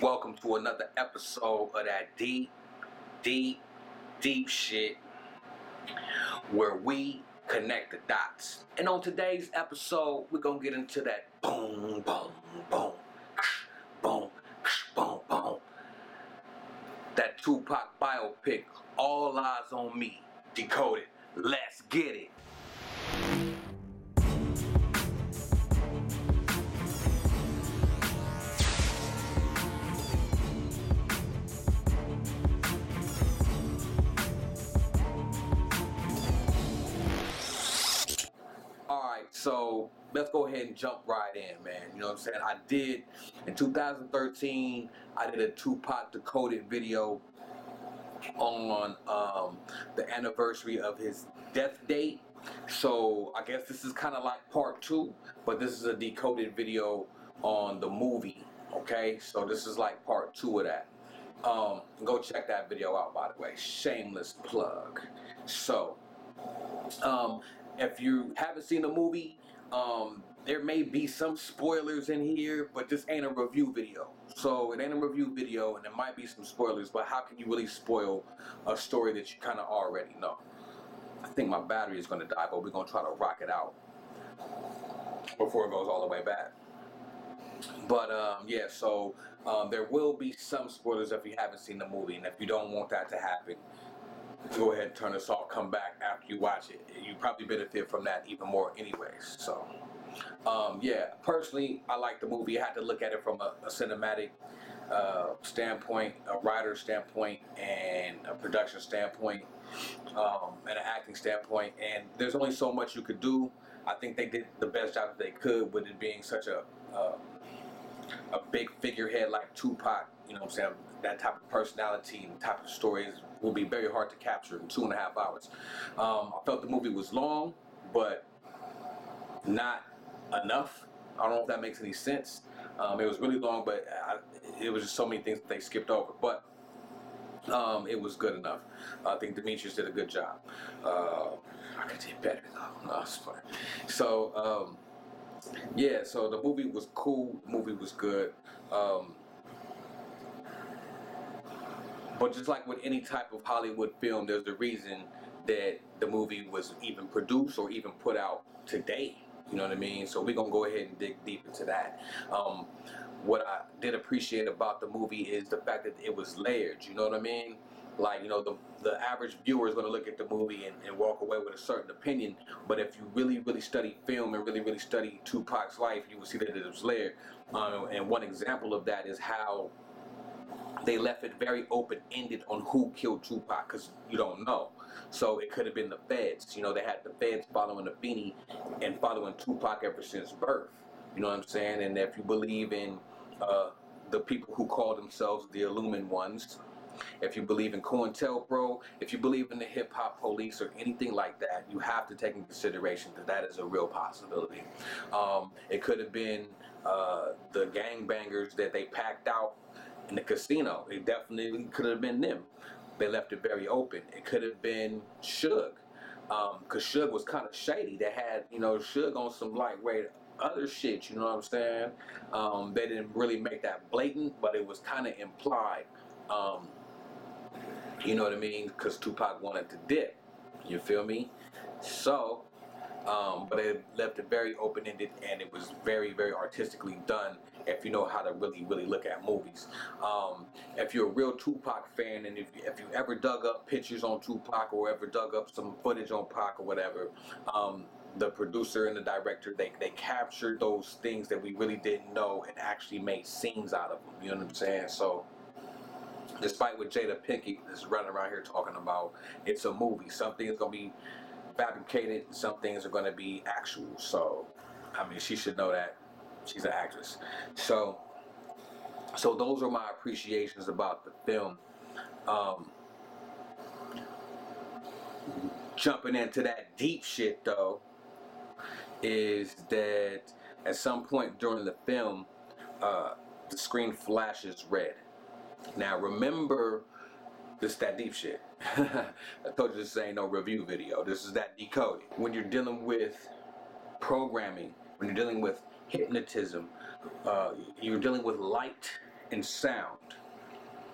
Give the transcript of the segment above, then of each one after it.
Welcome to another episode of that deep shit where we connect the dots. And on today's episode, we're gonna get into that boom, boom, boom, boom, boom, boom. That Tupac biopic, All Eyez On Me Decoded. Let's get it. Alright, so let's go ahead and jump right in, man. You know what I'm saying? I did, in 2013, I did a Tupac Decoded video on the anniversary of his death date. So I guess this is kind of like part 2, but this is a decoded video on the movie, okay? So this is like part 2 of that. Go check that video out, by the way. Shameless plug. So, if you haven't seen the movie, there may be some spoilers in here, but this ain't a review video. So it ain't a review video, and there might be some spoilers, but how can you really spoil a story that you kind of already know? I think my battery is going to die, but we're going to try to rock it out before it goes all the way back. But yeah, so there will be some spoilers if you haven't seen the movie, and if you don't want that to happen, go ahead and turn this off, come back after you watch it. You probably benefit from that even more anyways. So yeah, personally, I like the movie. I had to look at it from a cinematic standpoint, a writer standpoint, and a production standpoint, and an acting standpoint. And there's only so much you could do. I think they did the best job that they could with it being such a big figurehead like Tupac. You know what I'm saying? That type of personality and type of stories will be very hard to capture in 2.5 hours. I felt the movie was long, but not enough. I don't know if that makes any sense. It was really long, but it was just so many things that they skipped over. But it was good enough. I think Demetrius did a good job. I could do better though. No, it's fine. So yeah, so the movie was cool. The movie was good. But just like with any type of Hollywood film, there's a reason that the movie was even produced or even put out today. You know what I mean? So we're going to go ahead and dig deep into that. What I did appreciate about the movie is the fact that it was layered. You know what I mean? Like, you know, the average viewer is going to look at the movie and walk away with a certain opinion. But if you really study film and really study Tupac's life, you will see that it was layered. And one example of that is how they left it very open-ended on who killed Tupac, because you don't know. So it could have been the feds. You know, they had the feds following the Beanie and following Tupac ever since birth. You know what I'm saying? And if you believe in the people who call themselves the Illuminati ones, if you believe in COINTELPRO, if you believe in the hip-hop police or anything like that, you have to take into consideration that that is a real possibility. It could have been the gangbangers that they packed out in the casino. It definitely could have been them. They left it very open. It could have been Suge, because Suge was kind of shady. They had, you know, Suge on some lightweight other shit, you know what I'm saying? They didn't really make that blatant, but it was kind of implied. You know what I mean? Because Tupac wanted to dip. You feel me? So, but it left it very open-ended, and it was very artistically done if you know how to really look at movies. If you're a real Tupac fan, and if you ever dug up pictures on Tupac or ever dug up some footage on Pac or whatever, the producer and the director, they captured those things that we really didn't know and actually made scenes out of them. You know what I'm saying? So despite what Jada Pinkett is running around here talking about, it's a movie. Some things are going to be fabricated, some things are going to be actual. So, I mean, she should know that. She's an actress. So those are my appreciations about the film. Jumping into that deep shit, though, is that at some point during the film, the screen flashes red. Now, remember, this is that deep shit. I told you this ain't no review video. This is that decoding. When you're dealing with programming, when you're dealing with hypnotism, you're dealing with light and sound.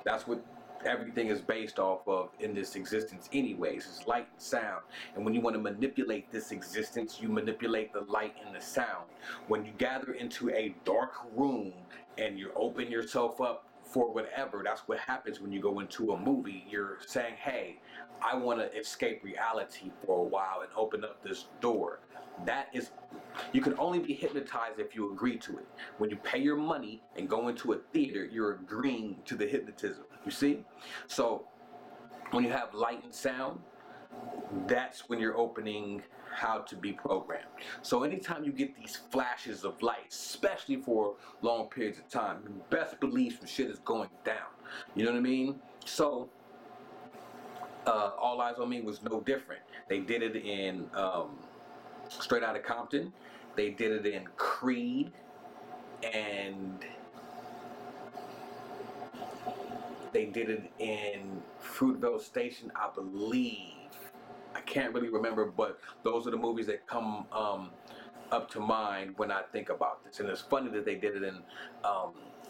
That's what everything is based off of in this existence anyways. It's light and sound. And when you want to manipulate this existence, you manipulate the light and the sound. When you gather into a dark room and you open yourself up for whatever, that's what happens when you go into a movie. You're saying, hey, I want to escape reality for a while and open up this door. That is, you can only be hypnotized if you agree to it. When you pay your money and go into a theater, you're agreeing to the hypnotism. You see? So when you have light and sound, that's when you're opening how to be programmed. So anytime you get these flashes of light, especially for long periods of time, you best believe some shit is going down. You know what I mean? So All Eyez on Me was no different. They did it in Straight Outta Compton. They did it in Creed, and they did it in Fruitvale Station, I believe. I can't really remember, but those are the movies that come up to mind when I think about this. And it's funny that they did it in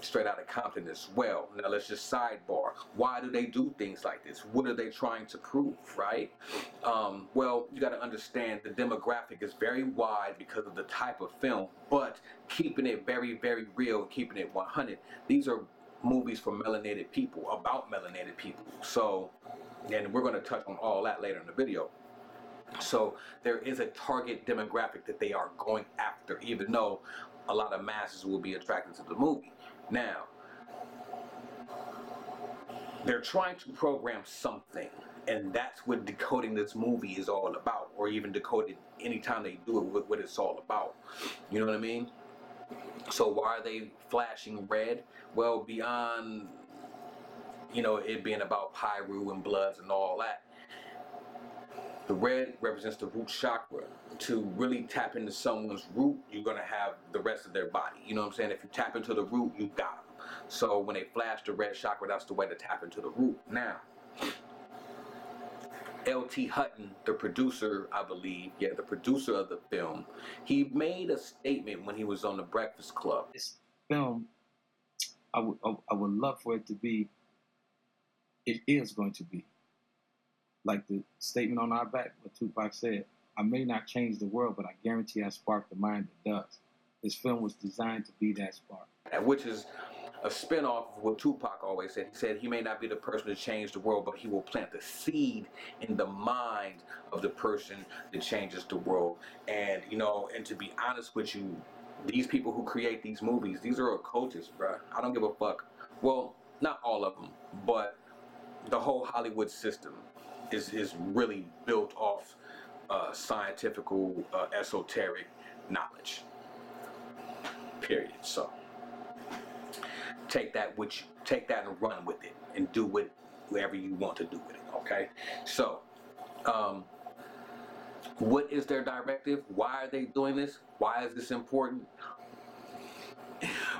Straight Outta Compton as well. Now let's just sidebar. Why do they do things like this? What are they trying to prove, right? Well, you got to understand the demographic is very wide because of the type of film, but keeping it very, very real, keeping it 100. These are movies for melanated people, about melanated people. So, and we're going to touch on all that later in the video. So there is a target demographic that they are going after, even though a lot of masses will be attracted to the movie. Now, they're trying to program something, and that's what decoding this movie is all about, or even decoding anytime they do it, what it's all about. You know what I mean? So why are they flashing red? Well, beyond, you know, it being about Pyru and Bloods and all that, the red represents the root chakra. To really tap into someone's root, you're going to have the rest of their body. You know what I'm saying? If you tap into the root, you got them. So when they flash the red chakra, that's the way to tap into the root. Now, L.T. Hutton, the producer, I believe, the producer of the film, he made a statement when he was on The Breakfast Club. This film, I would love for it to be, it is going to be, like the statement on our back, what Tupac said, I may not change the world, but I guarantee I spark the mind that does. This film was designed to be that spark. Which is a spinoff of what Tupac always said. He said he may not be the person to change the world, but he will plant the seed in the mind of the person that changes the world. And, you know, and to be honest with you, these people who create these movies, these are occultists, bro. I don't give a fuck. Well, not all of them, but the whole Hollywood system is really built off scientifical, esoteric knowledge. Period. So take that and run with it and do whatever you want to do with it. Okay. So, what is their directive? Why are they doing this? Why is this important?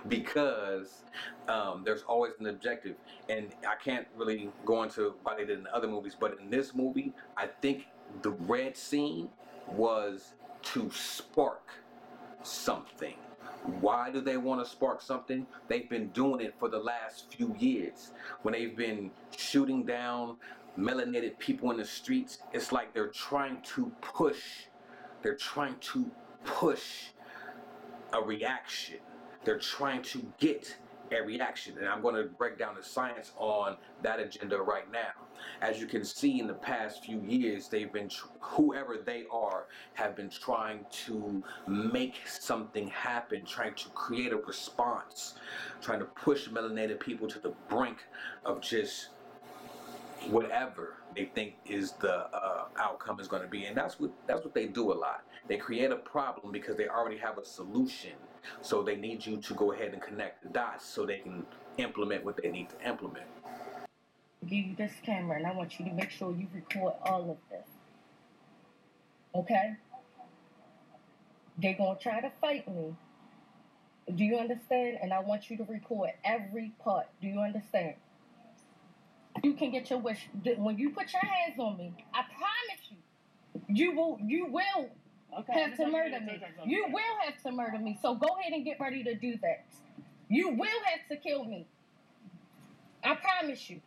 Because there's always an objective, and I can't really go into why they did in other movies, but in this movie, I think the red scene was to spark something. Why do they want to spark something? They've been doing it for the last few years. When they've been shooting down melanated people in the streets, it's like they're trying to push a reaction. They're trying to get a reaction, and I'm going to break down the science on that agenda right now. As you can see, in the past few years, they've been, whoever they are, have been trying to make something happen, trying to create a response, trying to push melanated people to the brink of just whatever they think is the outcome is going to be. And that's what they do a lot. They create a problem because they already have a solution. So they need you to go ahead and connect the dots so they can implement what they need to implement. I'll give you this camera, and I want you to make sure you record all of this. Okay? They're going to try to fight me. Do you understand? And I want you to record every part. Do you understand? You can get your wish. When you put your hands on me, I promise you will have to murder me. You will have to murder me. So go ahead and get ready to do that. You will have to kill me. I promise you.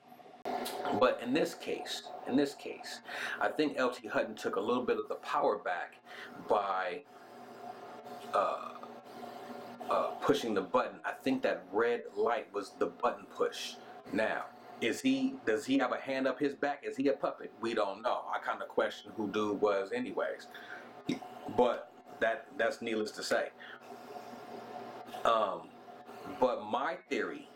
But in this case, I think LT Hutton took a little bit of the power back by uh, pushing the button. I think that red light was the button push. Now, does he have a hand up his back? Is he a puppet? We don't know. I kind of question who dude was anyways. But that's needless to say. But my theory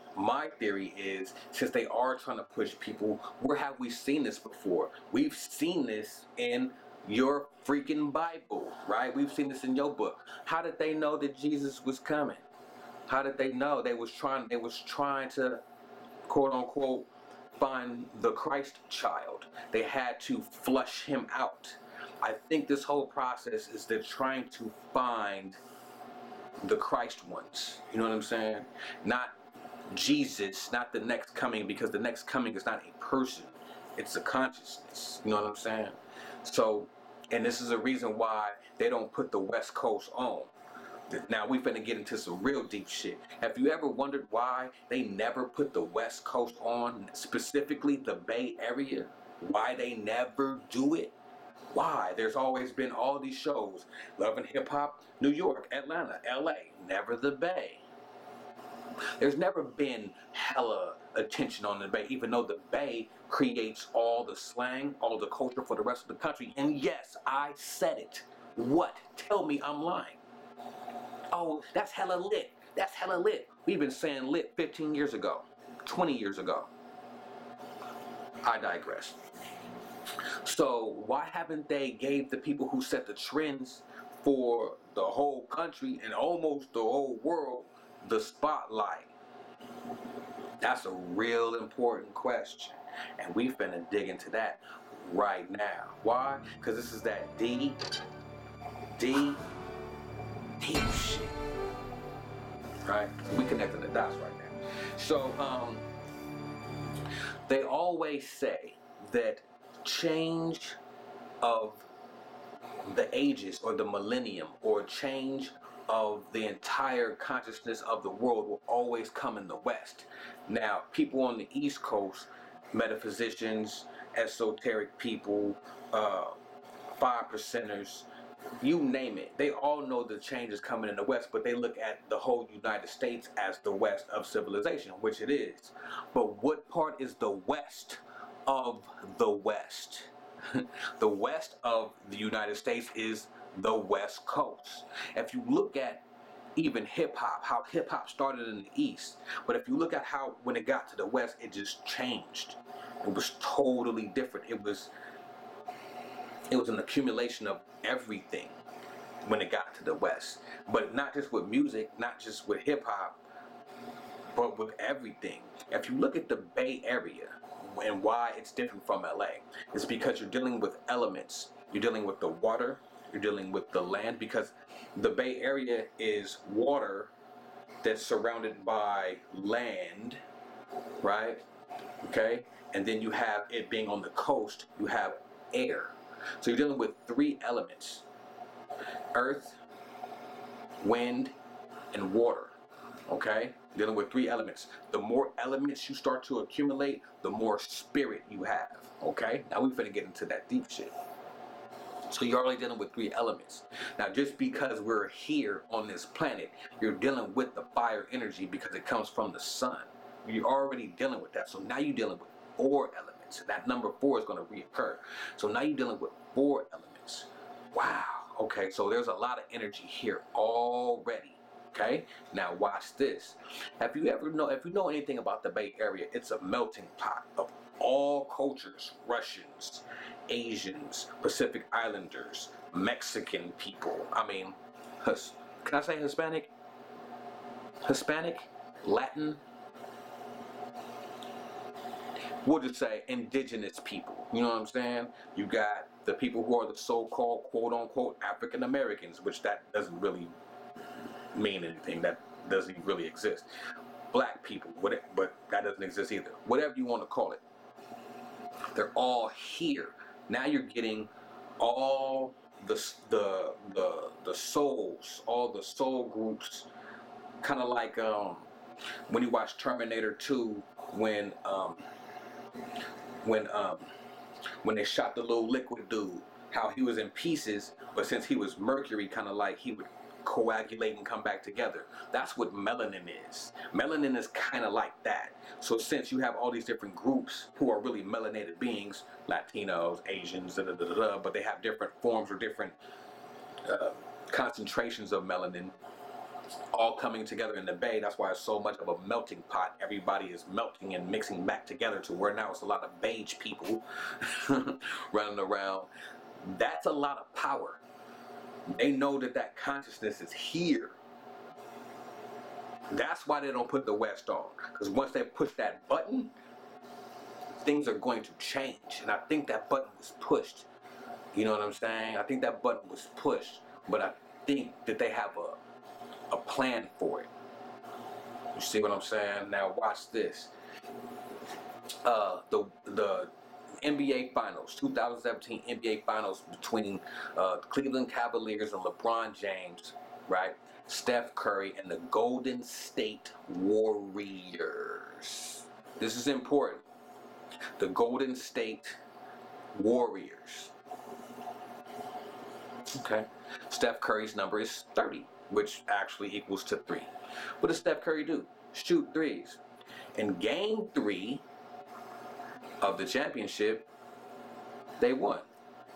is, since they are trying to push people, where have we seen this before? We've seen this in your freaking Bible, right? We've seen this in your book. How did they know that Jesus was coming? How did they know? They was trying to, quote unquote, find the Christ child. They had to flush him out. I think this whole process is they're trying to find the Christ ones. You know what I'm saying? Not Jesus, not the next coming, because the next coming is not a person, it's a consciousness. You know what I'm saying? So, and this is a reason why they don't put the West Coast on. Now we finna get into some real deep shit. Have you ever wondered why they never put the West Coast on, specifically the Bay Area? Why they never do it? Why? There's always been all these shows. Love and Hip Hop, New York, Atlanta, LA, never the Bay. There's never been hella attention on the Bay, even though the Bay creates all the slang, all the culture for the rest of the country. And yes, I said it. What? Tell me I'm lying. Oh, that's hella lit. That's hella lit. We've been saying lit 15 years ago, 20 years ago. I digress. So why haven't they gave the people who set the trends for the whole country and almost the whole world the spotlight? That's a real important question, and we finna dig into that right now. Why? Because this is that deep shit, right? We connecting the dots right now. So they always say that change of the ages or the millennium or change of the entire consciousness of the world will always come in the West. Now, people on the East Coast, metaphysicians, esoteric people, 5%ers, you name it, they all know the change is coming in the West, but they look at the whole United States as the West of civilization, which it is. But what part is the West of the West? The West of the United States is the West Coast. If you look at even hip hop, how hip hop started in the East, but if you look at how when it got to the West, it just changed. It was totally different. It was an accumulation of everything when it got to the West. But not just with music, not just with hip hop, but with everything. If you look at the Bay Area and why it's different from LA, it's because you're dealing with elements. You're dealing with the water, you're dealing with the land, because the Bay Area is water that's surrounded by land, right? Okay? And then you have it being on the coast, you have air. So you're dealing with three elements: earth, wind, and water. Okay? Dealing with three elements. The more elements you start to accumulate, the more spirit you have. Okay? Now we're finna get into that deep shit. So you're already dealing with three elements. Now just because we're here on this planet, you're dealing with the fire energy because it comes from the sun. You're already dealing with that. So now you're dealing with four elements. That number 4 is going to reoccur. So now you're dealing with 4 elements. Wow. Okay, so there's a lot of energy here already. Okay, now watch this. If you know anything about the Bay Area, it's a melting pot of all cultures: Russians, Asians, Pacific Islanders, Mexican people. I mean, can I say Hispanic? Hispanic, Latin. We'll just say indigenous people. You know what I'm saying? You got the people who are the so-called quote-unquote African Americans, which that doesn't really mean anything. That doesn't really exist. Black people, but that doesn't exist either. Whatever you want to call it, they're all here. Now you're getting all the souls, all the soul groups, kind of like when you watch Terminator 2, when when when they shot the little liquid dude, how he was in pieces, but since he was mercury, kind of like he would coagulate and come back together. That's what melanin is. Melanin is kind of like that. So since you have all these different groups who are really melanated beings, Latinos, Asians, but they have different forms or different concentrations of melanin, all coming together in the bay. That's why it's so much of a melting pot. Everybody is melting and mixing back together to where now it's a lot of beige people running around. That's a lot of power. They know that that consciousness is here. That's why they don't put the West on, because once they push that button, things are going to change. And I think that button was pushed. You know what I'm saying? I think that button was pushed, but I think that they have a plan for it. You see what I'm saying? Now watch this. The NBA Finals, 2017 NBA Finals between Cleveland Cavaliers and LeBron James, right? Steph Curry and the Golden State Warriors. This is important. The Golden State Warriors. Okay. Steph Curry's number is 30, which actually equals to 3. What does Steph Curry do? Shoot threes. In game 3 of the championship, they won,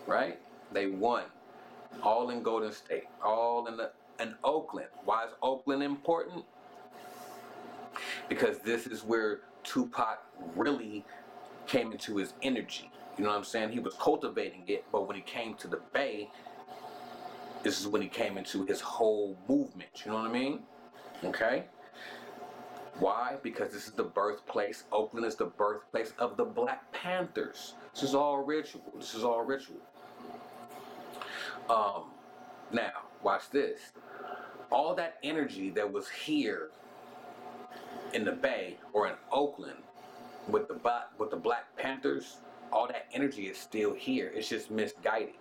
right? They won. All in Golden State, all in Oakland. Why is Oakland important? Because this is where Tupac really came into his energy. You know what I'm saying? He was cultivating it, but when he came to the Bay, this is when he came into his whole movement. You know what I mean? Okay? Why? Because this is the birthplace. Oakland is the birthplace of the Black Panthers. This is all ritual. This is all ritual. Now, watch this. All that energy that was here in the Bay or in Oakland with the Black Panthers, all that energy is still here. It's just misguided.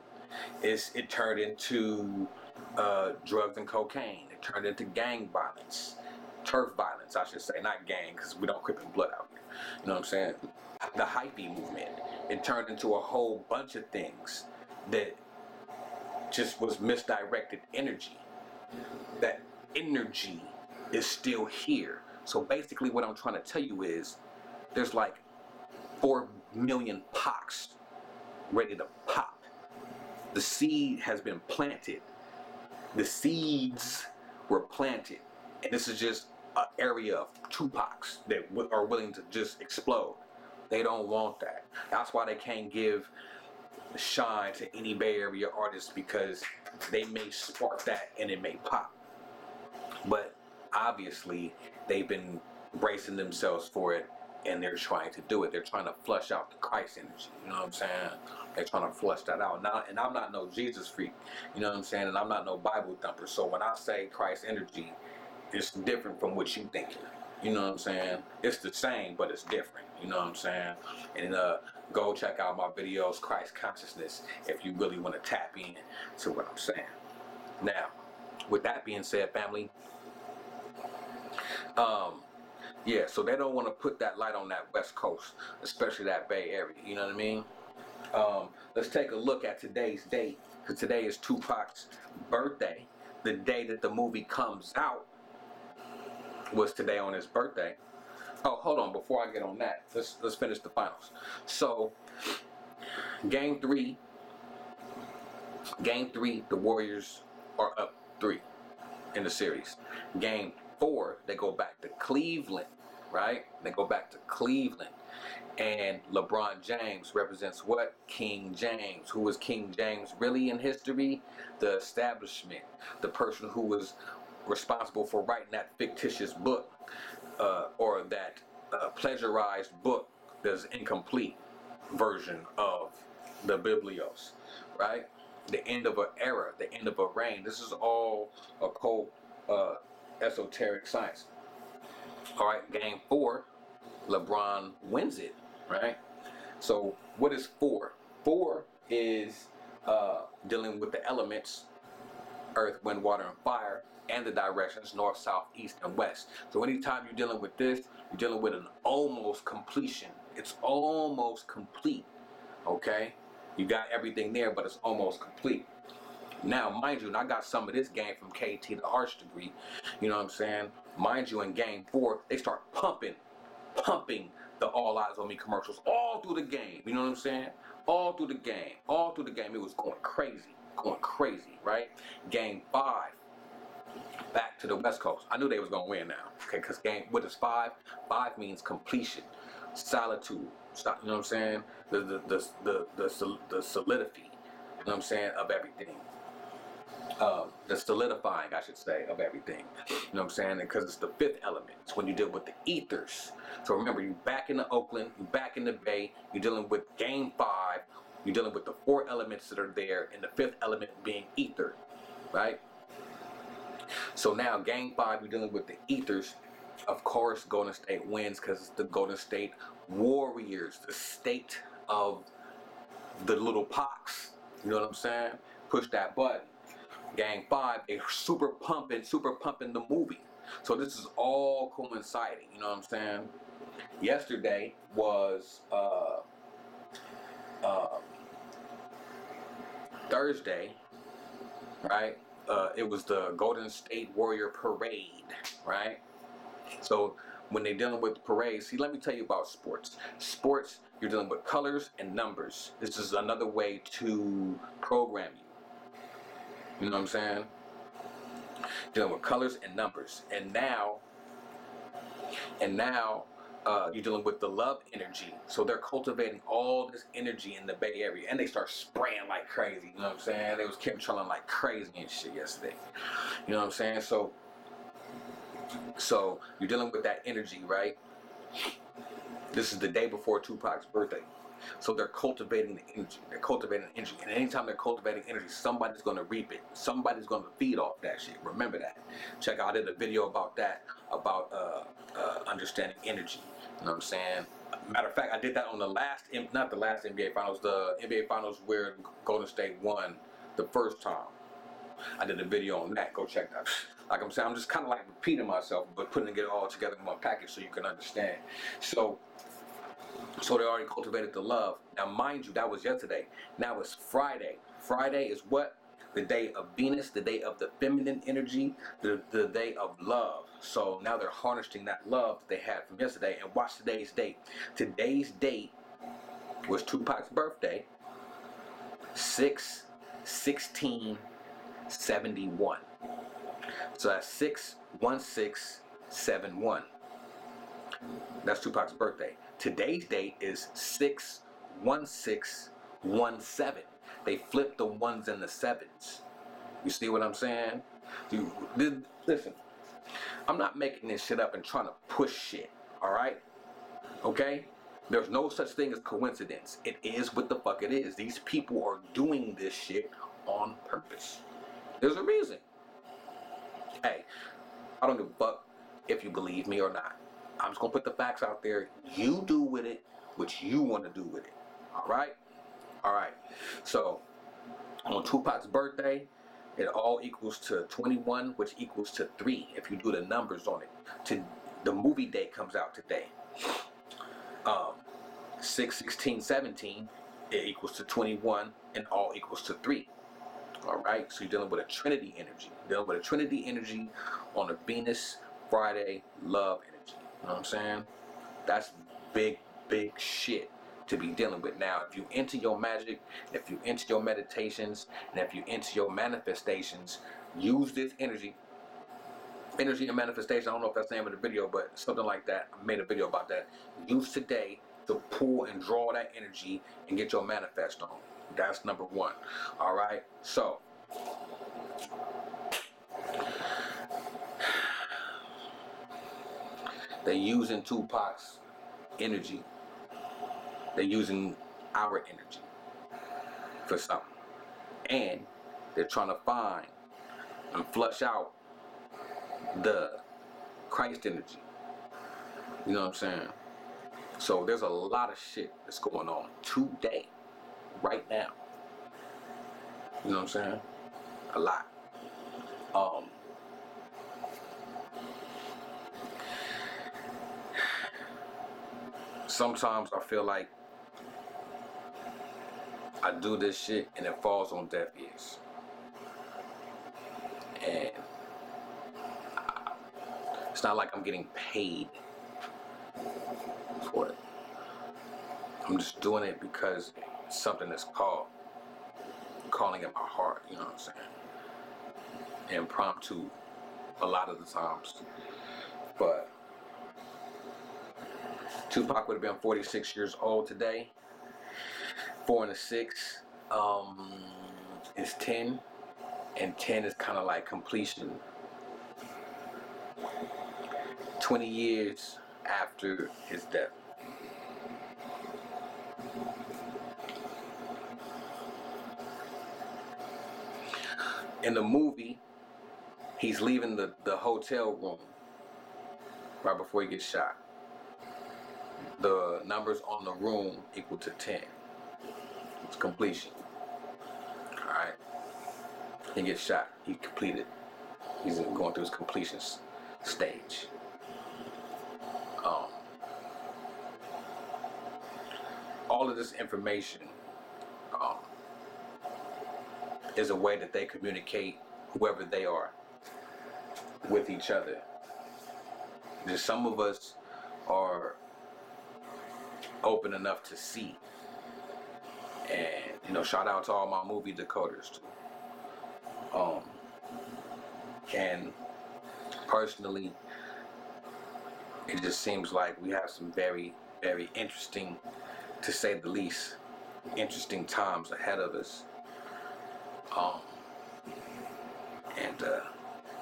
It turned into drugs and cocaine. It turned into gang violence. Turf violence, I should say, not gang, because we don't crip and blood out here. You know what I'm saying? The hypey movement. It turned into a whole bunch of things that just was misdirected energy. That energy is still here. So basically what I'm trying to tell you is there's like 4 million pox ready to pop. The seed has been planted. The seeds were planted. And this is just an area of Tupacs that are willing to just explode. They don't want that. That's why they can't give shine to any Bay Area artist, because they may spark that and it may pop. But obviously they've been bracing themselves for it, and they're trying to do it. They're trying to flush out the Christ energy. You know what I'm saying? They're trying to flush that out. Now, and I'm not no Jesus freak. You know what I'm saying? And I'm not no Bible thumper. So when I say Christ energy, it's different from what you thinking. You know what I'm saying? It's the same, but it's different. You know what I'm saying? And go check out my videos, Christ Consciousness, if you really want to tap in to what I'm saying. Now, with that being said, family, yeah, so they don't want to put that light on that West Coast, especially that Bay Area. You know what I mean? Let's take a look at today's date, because today is Tupac's birthday. The day that the movie comes out was today on his birthday. Oh, hold on, before I get on that, let's finish the finals. So, game 3, the Warriors are up 3 in the series. Game 4, they go back to Cleveland, right? They go back to Cleveland. And LeBron James represents what? King James. Who was King James really in history? The establishment. The person who was responsible for writing that fictitious book, or that plagiarized book that's incomplete version of the Biblios, right? The end of an era, the end of a reign. This is all occult, esoteric science. All right, game 4, LeBron wins it, right? So what is 4? 4 is dealing with the elements, earth, wind, water, and fire. and the directions north, south, east, and west. So anytime you're dealing with this, you're dealing with an almost completion. It's almost complete, okay? You got everything there, but it's almost complete. Now, mind you, and I got some of this game from KT, the arts degree, you know what I'm saying? Mind you, in game 4, they start pumping the All Eyez On Me commercials all through the game, you know what I'm saying? All through the game, it was going crazy, right? Game 5, back to the West Coast. I knew they was gonna win now, okay? Because what is 5? 5 means completion, solitude. You know what I'm saying? The solidity. You know what I'm saying, of everything. The solidifying, I should say, of everything. You know what I'm saying? Because it's the 5th element. It's when you deal with the ethers. So remember, you're back in the Oakland, you're back in the Bay, you're dealing with game 5, you're dealing with the 4 elements that are there, and the 5th element being ether, right? So now, game 5, you're dealing with the ethers. Of course, Golden State wins because it's the Golden State Warriors, the state of the little pox. You know what I'm saying? Push that button. Game 5, they super pumping the movie. So this is all coinciding. You know what I'm saying? Yesterday was Thursday, right? It was the Golden State Warrior Parade, right? So when they're dealing with parades, see, let me tell you about sports. Sports, you're dealing with colors and numbers. This is another way to program you. You know what I'm saying? Dealing with colors and numbers. And now, you're dealing with the love energy. So they're cultivating all this energy in the Bay Area, and they start spraying like crazy. You know what I'm saying? They was chemtrailing like crazy and shit yesterday. You know what I'm saying? So you're dealing with that energy, right? This is the day before Tupac's birthday. So they're cultivating the energy. They're cultivating energy. And anytime they're cultivating energy, somebody's going to reap it. Somebody's going to feed off that shit. Remember that. Check out, I did a video about that, about understanding energy. You know what I'm saying? Matter of fact, I did that on the not the last NBA Finals, the NBA Finals where Golden State won the first time. I did a video on that. Go check that. Like I'm saying, I'm just kind of like repeating myself, but putting it all together in one package so you can understand. So they already cultivated the love. Now, mind you, that was yesterday. Now it's Friday. Friday is what? The day of Venus, the day of the feminine energy, the day of love. So now they're harnessing that love that they had from yesterday. And watch today's date. Today's date was Tupac's birthday, 6/16/71. So that's 6/16/71. That's Tupac's birthday. Today's date is 6/16/17. They flip the 1s and the 7s. You see what I'm saying? Listen, I'm not making this shit up and trying to push shit, alright? Okay? There's no such thing as coincidence. It is what the fuck it is. These people are doing this shit on purpose. There's a reason. Hey, I don't give a fuck if you believe me or not. I'm just gonna put the facts out there. You do with it what you want to do with it. Alright? Alright. So, on Tupac's birthday, it all equals to 21, which equals to 3 if you do the numbers on it. The movie date comes out today. 6/16/17, it equals to 21, and all equals to 3. Alright? So you're dealing with a Trinity energy. You're dealing with a Trinity energy on a Venus Friday love energy. You know what I'm saying? That's big shit to be dealing with. Now, if you into your magic, if you into your meditations, and if you into your manifestations, use this energy and manifestation. I don't know if that's the name of the video, but something like that. I made a video about that. Use today to pull and draw that energy and get your manifest on. That's number 1. All right? So, they're using Tupac's energy. They're using our energy for something. And they're trying to find and flush out the Christ energy. You know what I'm saying? So there's a lot of shit that's going on today, right now. You know what I'm saying? A lot. sometimes I feel like I do this shit and it falls on deaf ears. And it's not like I'm getting paid for it. I'm just doing it because it's something that's calling at my heart, you know what I'm saying? Impromptu a lot of the times. But Tupac would have been 46 years old today. 4 and a 6 is 10, and 10 is kind of like completion. 20 years after his death. In the movie, he's leaving the hotel room right before he gets shot. The numbers on the room equal to 10. It's completion. Alright. He gets shot. He completed. He's going through his completion stage. All of this information is a way that they communicate, whoever they are, with each other. Just some of us are open enough to see. And, you know, shout out to all my movie decoders too. And personally, it just seems like we have some very, very interesting, to say the least, interesting times ahead of us.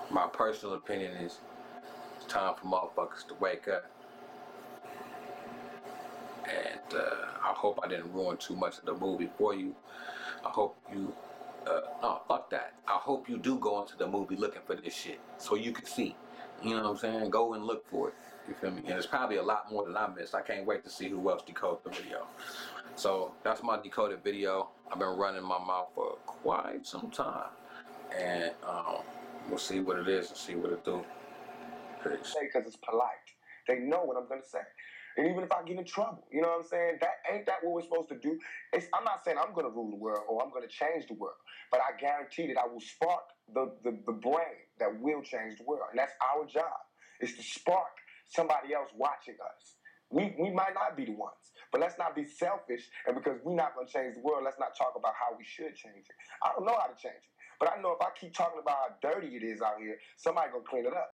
My personal opinion is it's time for motherfuckers to wake up. And I hope I didn't ruin too much of the movie for you. I hope you, no, fuck that. I hope you do go into the movie looking for this shit so you can see. You know what I'm saying? Go and look for it. You feel me? And there's probably a lot more than I missed. I can't wait to see who else decoded the video. So that's my decoded video. I've been running my mouth for quite some time. And we'll see what it is and see what it do. Peace. Because it's polite. They know what I'm going to say. And even if I get in trouble, you know what I'm saying? Ain't that what we're supposed to do? I'm not saying I'm going to rule the world or I'm going to change the world. But I guarantee that I will spark the brain that will change the world. And that's our job, is to spark somebody else watching us. We might not be the ones, but let's not be selfish. And because we're not going to change the world, let's not talk about how we should change it. I don't know how to change it. But I know if I keep talking about how dirty it is out here, somebody's going to clean it up.